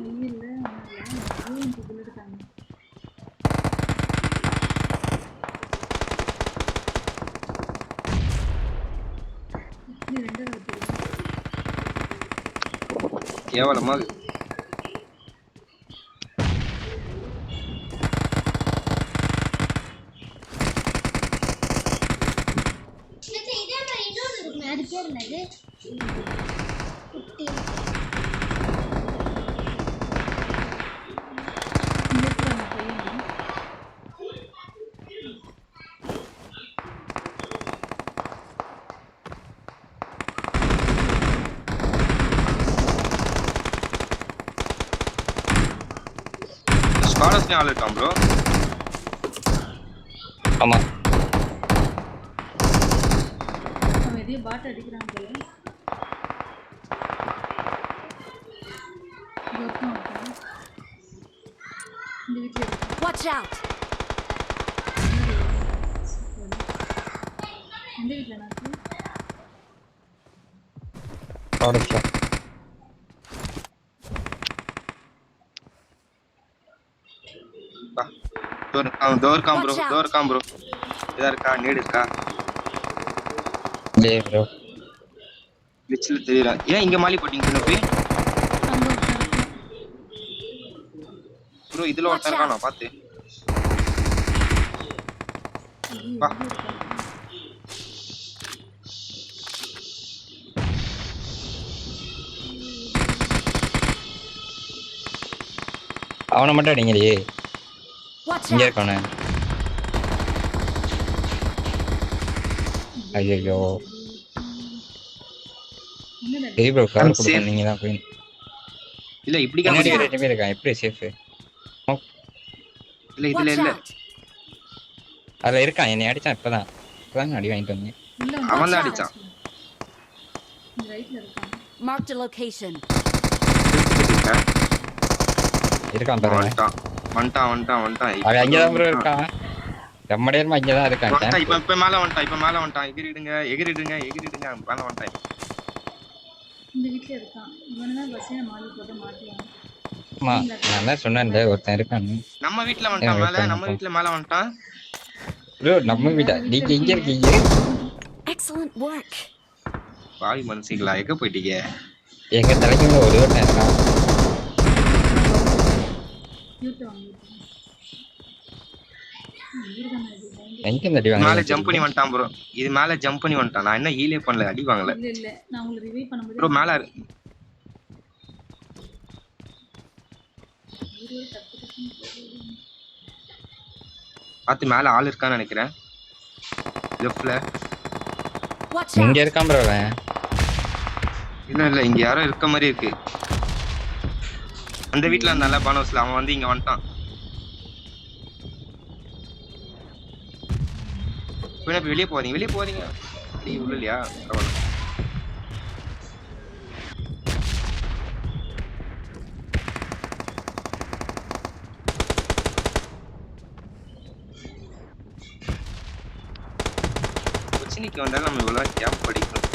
இல்ல அவன் புல்லட் தாங்க. இது ரெண்டாவது கேவலமா அது பேர் என்னது? குட்டி ஸ்காலர்ஸ்லயும் ஆள் இருக்கான் ப்ரோ. ஆமா அவன் எதையோ பாட்டு அடிக்கிறான் போல. இந்த வீட்டுல Watch out! எந்த வீட்டுல நாக்கு product door com bro. Door com bro. இதா இருக்கா? நீடு இருக்கா? டே ப்ரோ கிளிச்ல தெரியல. ஏன் இங்க மாலி போட்டீங்க நோபி? ப்ரோ இதுல ஒருத்தன் இருக்கானா பாத்து. வா. அவனை மட்டும் அடிங்கடி. Watch இங்க out! இருக்கானே. ஐயோ சரி ப்ரோ கவர் கொடுக்க நீங்க தான் போய். இல்ல இப்படி பின்னாடி காமிங்க. ரெண்டு பேர் இருக்கான் எப்படி சேஃப்? இல்ல இதுல Watch இல்ல. out! அதுல இருக்கான் என்னை அடிச்சான் இப்பதான் அடி வாங்கிட்டு வந்தேன். அவன் தான் அடிச்சான். ரைட்ல இருக்கான். Marked a location. இருக்கான் பாருங்க. வந்துட்டான். அவன் அங்கதான் ப்ரோ இருக்கான். ரொம்ப நேரமா அங்கதான் இருக்கான். இப்ப மேல வந்துட்டான். எகிரிடுங்க. மேல வந்துட்டான். இந்த வீட்டுல இருக்கான். இவனதான் பஸ்ஸே மாலி போட்டு மாட்டுவான். ஆமா நான் தான் சொன்னேன் ஒருத்தன் இருக்கான். நம்ம வீட்டுல வந்துட்டான். நம்ம வீட்டுல மேல வந்துட்டான். ப்ரோ நம்ம வீட்டா நீங்க எங்க இருக்கீங்க? Excellent work. பாவி மனுஷங்களா எங்க போயிட்டீங்க? எங்க தலைக்குள்ள ஒரே ஒருத்தன் இருக்கான். யூட் வாங்க. எங்க இந்த அடி மேல வாங்க? ஜம்ப் பண்ணி வந்துட்டான் ப்ரோ. இது மேல ஜம்ப் பண்ணி வந்துட்டான். நான் என்ன ஹீலே பண்ணல, அடி வாங்கல. இல்ல நான் உங்களுக்கு ரிவைவ் பண்ணும்போது ப்ரோ மேல பாத்து மேல ஆள் இருக்கான்னு நினைக்கிறேன். லெஃப்ட்ல Watch இங்க out! இருக்கான் ப்ரோ அவன். இல்ல இங்க யாரோ இருக்க மாதிரி இருக்கு. அந்த வீட்டுல நல்ல பானோஸ்ல அவன் வந்து இங்க வந்துட்டான். வெளியே போறீங்க. உள்ள இல்லையா? பிரச்சனைக்கு வந்தாலும் நம்ம இவ்வளவு கேம்ப் படிக்கணும்.